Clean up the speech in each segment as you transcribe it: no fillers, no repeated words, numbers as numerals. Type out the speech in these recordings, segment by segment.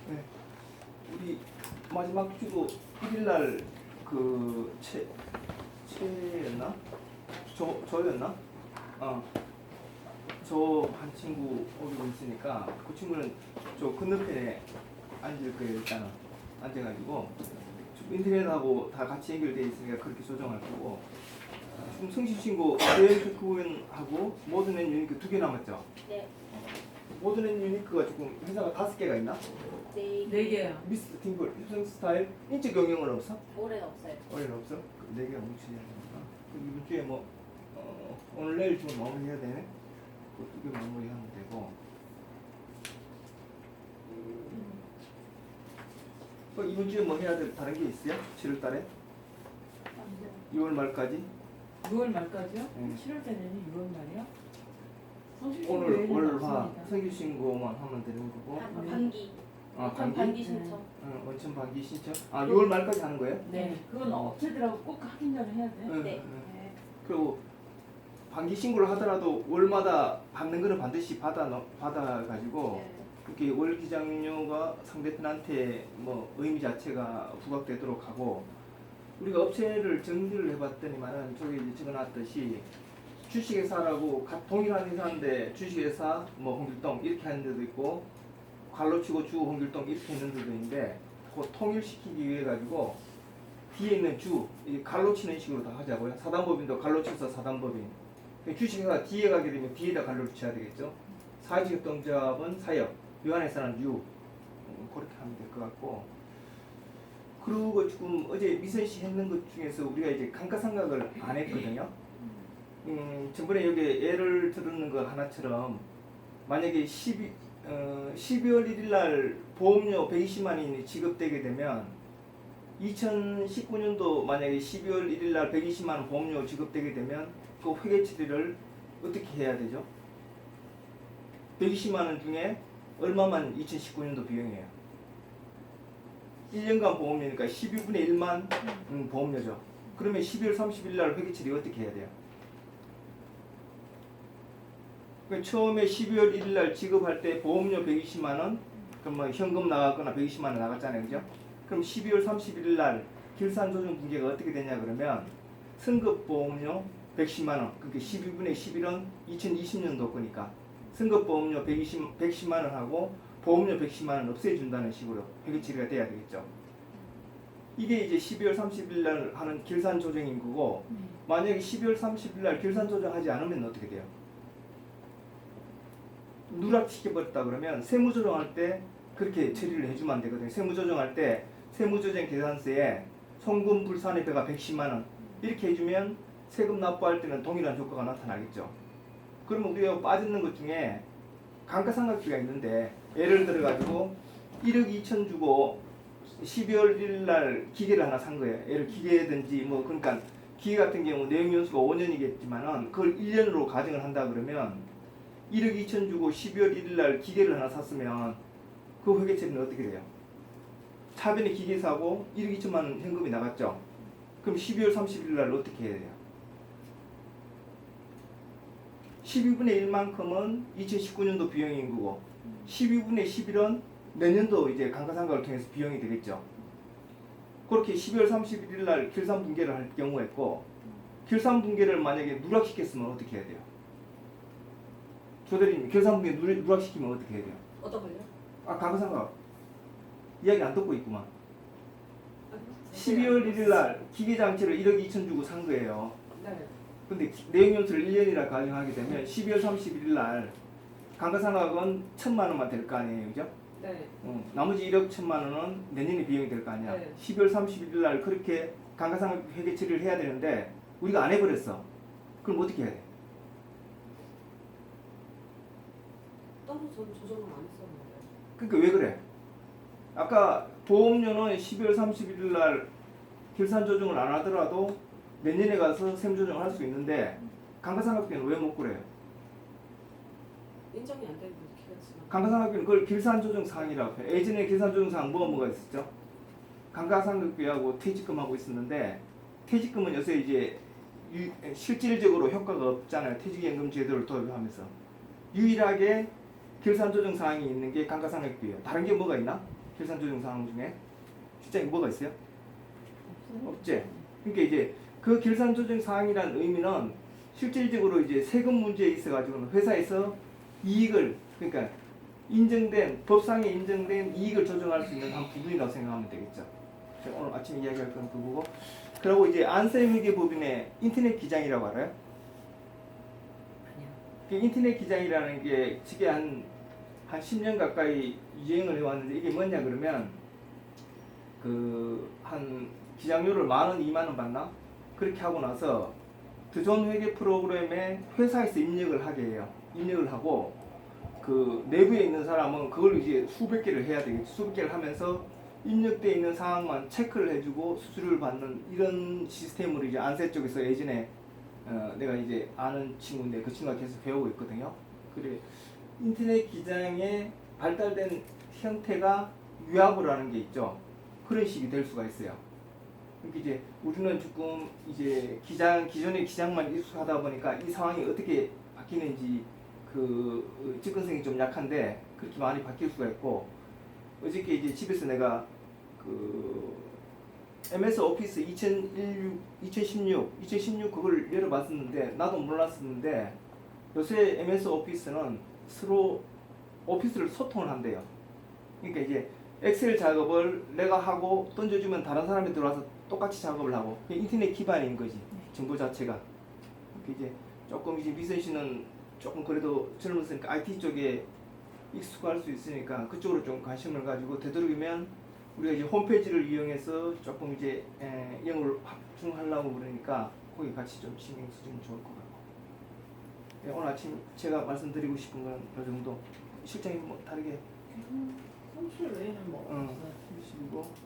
네. 우리 마지막 주도 1일날 그 채였나? 저였나? 저 한 친구 오고 있으니까 그 친구는 저 건너편에 앉을 거예요. 일단은 앉아가지고 인터넷하고 다 같이 연결되어 있으니까 그렇게 조정할 거고, 지금 성실 친구 AM토크원하고 모든앤 유니크 2개 남았죠? 네. 모든앤 유니크가 지금 회사가 5개가 있나? 네. 개요. 미스터 팅글, 유성 스타일, 인적 경영은 없어? 올해 없어요. 올해는 없어? 4개가 뭉치지 않습니까? 이번 주에 뭐 오늘 내일 좀 마무리해야 되네? 그 2개 마무리하면 되고, 이번 주에 뭐 해야 될 다른 게 있어요? 7월 달에? 6월 말까지? 6월 말까지요? 네. 7월 달에는 6월 말이요? 오늘 월화 성규 신고만 하면 되는 거고. 반기. 반기? 신청. 원천 반기 신청? 6월 말까지 하는 거예요? 네, 그건 업체들하고 꼭 확인 전에 해야 돼. 네. 그리고 반기 신고를 하더라도 월마다 받는 거는 반드시 받아가지고 이렇게 월 기장료가 상대편한테 뭐 의미 자체가 부각되도록 하고, 우리가 업체를 정리를 해봤더니만은 저기 이제 적어놨듯이 주식회사라고 동일한 회사인데 주식회사 뭐 홍길동 이렇게 하는 데도 있고, 갈로치고 주 홍길동 이렇게 있는 데도 있는데, 그 통일시키기 위해 가지고 뒤에 있는 주 갈로치는 식으로 다 하자고요. 사단법인도 갈로치서 사단법인, 주식회사 뒤에 가게 되면 뒤에다 갈로를 쳐야 되겠죠. 사회직업동조합은 사역, 이 안에서는 유, 그렇게 하면 될 것 같고. 그리고 지금 어제 미선 씨 했는 것 중에서 우리가 이제 감가상각을 안 했거든요. 전번에 여기 예를 들는 거 하나처럼, 만약에 12월 1일 날 보험료 120만 원이 지급되게 되면 2019년도 만약에 12월 1일 날 120만 원 보험료 지급되게 되면 그 회계 처리를 어떻게 해야 되죠? 120만 원 중에 얼마만 2019년도 비용이에요? 1년간 보험료니까 12분의 1만 보험료죠. 그러면 12월 30일 날 회계 처리 어떻게 해야 돼요? 그러니까 처음에 12월 1일 날 지급할 때 보험료 120만 원, 그럼 뭐 현금 나갔거나 120만 원 나갔잖아요. 그죠? 그럼 12월 31일 날 결산 조정 분계가 어떻게 되냐 그러면 승급 보험료 110만 원, 그러니까 12분의 11은 2020년도 거니까 승급 보험료 110만 원 하고 보험료 110만 원 없애준다는 식으로 회계 처리가 돼야 되겠죠. 이게 이제 12월 30일 날 하는 결산 조정인 거고, 만약에 12월 30일 날 결산 조정하지 않으면 어떻게 돼요? 누락시켜버렸다 그러면 세무조정할 때 그렇게 처리를 해주면 안 되거든요. 세무조정할 때 세무조정 계산서에 송금 불산의 배가 110만 원 이렇게 해주면 세금 납부할 때는 동일한 효과가 나타나겠죠. 그러면 우리가 빠지는 것 중에 감가상각비가 있는데, 예를 들어 가지고 1억 2천 주고 12월 1일 날 기계를 하나 산 거예요. 예를 기계든지 뭐, 그러니까 기계 같은 경우 내용 연수가 5년이겠지만은 그걸 1년으로 가정을 한다 그러면 1억 2천 주고 12월 1일 날 기계를 하나 샀으면 그 회계 처리는 어떻게 돼요? 차변에 기계 사고 1억 2천만 원 현금이 나갔죠. 그럼 12월 30일 날 어떻게 해야 돼요? 12분의 1만큼은 2019년도 비용인 거고 12분의 11은 내년도 이제 감가상각을 통해서 비용이 되겠죠. 그렇게 12월 31일 날 결산 분계를 할 경우였고, 결산 분계를 만약에 누락시켰으면 어떻게 해야 돼요? 조대리님, 결산 분계 누락시키면 어떻게 해야 돼요? 어떤 걸요? 감가상각 이야기 안 듣고 있구만. 12월 1일 날 기계장치를 1억 2천 주고 산 거예요. 네. 근데 내용연수를 1년이라 가정하게 되면 12월 31일 날 감가상각은 1,000만 원만 될 거 아니에요, 그죠? 네. 나머지 1억 1천만 원은 내년에 비용이 될 거 아니야. 네. 12월 31일 날 그렇게 감가상각 회계 처리를 해야 되는데 우리가 안 해버렸어. 그럼 어떻게 해야 돼? 따로 전 조정을 안 했었는데. 그러니까 왜 그래? 아까 보험료는 12월 31일 날 결산 조정을 안 하더라도 내년에 가서 세무조정을 할 수 있는데 감가상각비는 왜 못 그래요? 인정이 안 되는 기가 지나. 감가상각비는 그걸 결산조정 사항이라고 해요. 예전에 결산조정 사항 뭐가 있었죠? 감가상각비하고 퇴직금하고 있었는데, 퇴직금은 요새 이제 실질적으로 효과가 없잖아요. 퇴직연금 제도를 도입하면서 유일하게 결산조정 사항이 있는 게 감가상각비예요. 다른 게 뭐가 있나? 결산 조정 사항 중에 실장님 뭐가 있어요? 없어요? 없지. 그러니까 이제 그 결산 조정 사항이라는 의미는 실질적으로 이제 세금 문제에 있어가지고는 회사에서 이익을 그러니까 인정된 법상에 인정된 이익을 조정할 수 있는 한 부분이라고 생각하면 되겠죠. 제가 오늘 아침에 이야기할 건 그거고. 그리고 이제 안세회계법인의 인터넷 기장이라고 알아요? 아니야. 그 인터넷 기장이라는 게 지게 한 10년 가까이 유행을 해왔는데 이게 뭐냐 그러면 그 한 기장료를 10,000원, 20,000원 받나? 그렇게 하고 나서 드존 회계 프로그램에 회사에서 입력을 하게 해요. 입력을 하고 그 내부에 있는 사람은 그걸 이제 수백 개를 해야 되겠죠. 수백 개를 하면서 입력되어 있는 사항만 체크를 해주고 수수료를 받는 이런 시스템으로 이제 안세 쪽에서 예전에 내가 이제 아는 친구인데 그 친구가 계속 배우고 있거든요. 그래 인터넷 기장에 발달된 형태가 유아고라는 게 있죠. 그런 식이 될 수가 있어요. 그러니까 이제 우리는 조금 이제 기존의 기장만 익숙하다 보니까 이 상황이 어떻게 바뀌는지 그 접근성이 좀 약한데 그렇게 많이 바뀔 수가 있고 어저께 이제 집에서 내가 그 MS 오피스 2016 그걸 열어봤었는데 나도 몰랐었는데 요새 MS 오피스는 서로 오피스를 소통을 한대요. 그러니까 이제 엑셀 작업을 내가 하고 던져주면 다른 사람이 들어와서 똑같이 작업을 하고 인터넷 기반인 거지 정보 자체가. 이제 조금 이제 미선 씨는 조금 그래도 젊었으니까 IT 쪽에 익숙할 수 있으니까 그쪽으로 좀 관심을 가지고 되도록이면 우리가 이제 홈페이지를 이용해서 조금 이제 영어를 확충하려고 그러니까 거기 같이 좀 신경 쓰면 좋을 것 같고. 네, 오늘 아침 제가 말씀드리고 싶은 건 이 정도. 실장님 뭐 다르게 성실 외에는 뭐 없어요.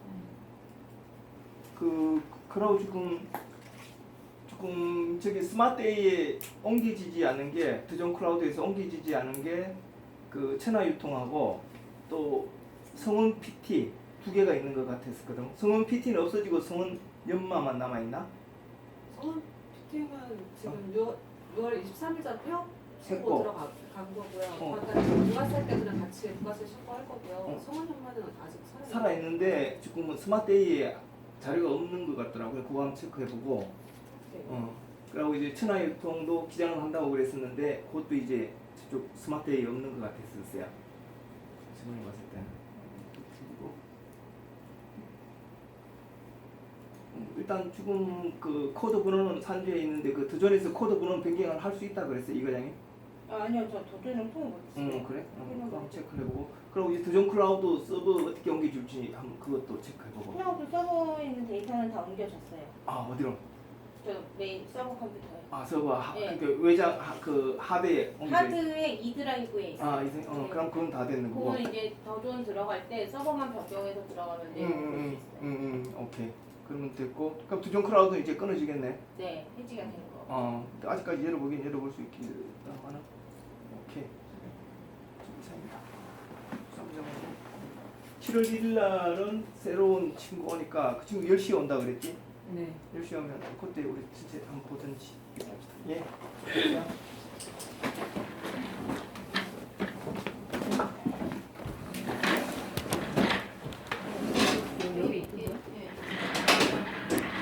그리고 그러고 조금 저기 스마트데이에 옮겨지지 않은 게 드존 클라우드에서 옮겨지지 않은 게 그 천하 유통하고 또 성운 PT 두 개가 있는 것 같았거든. 성운 PT는 없어지고 성운 연마만 남아 있나? 성원 피팅은 지금 6월 23일자 폐업 했고. 신고 들어간 거고요. 그러니까 부가세 때 그냥 같이 부가세 신고할 거고요. 성원 현마는 아직 살아 있는데 지금 스마트데이에 자료가 없는 것 같더라고요. 그거 한번 체크해보고. 네. 그리고 이제 천하유통도 기장을 한다고 그랬었는데 그것도 이제 저쪽 스마트데이 없는 것 같았었어요. 지금 봤을 때는. 그리고 일단 지금 그 코드 번호는 산주에 있는데 그 드존에서 코드 번호 변경을 할 수 있다 그랬어요 이 과장님? 아니요, 저 도전은 통을 못했어요. 그래? 그럼 체크해보고. 그리고 이제 드존 클라우드 서버 어떻게 옮겨줄지 한번 그것도 체크해보고. 클라우드 서버에 있는 데이터는 다 옮겨졌어요. 아 어디로? 저 메인 서버 컴퓨터에. 아 서버 네. 그러니까 외장 그 하드에 옮겨. 하드에 E 드라이브에 있어요. 아 이제 네. 그럼 그건 다 됐는 거고. 그거는 이제 더존 들어갈 때 서버만 변경해서 들어가면 돼요. 볼수 있어요. 오케이. 그러면 됐고. 그럼 두존 클라우드 이제 끊어지겠네. 네, 해지가 된 거. 아직까지 열어보긴 열어볼 수 있겠다마는. 오케이. 이상입니다. 7월 1일 날은 새로운 친구 오니까 그 친구 10시에 온다 그랬지? 네. 10시에 오면 그때 우리 진짜 한번 보든지. 예.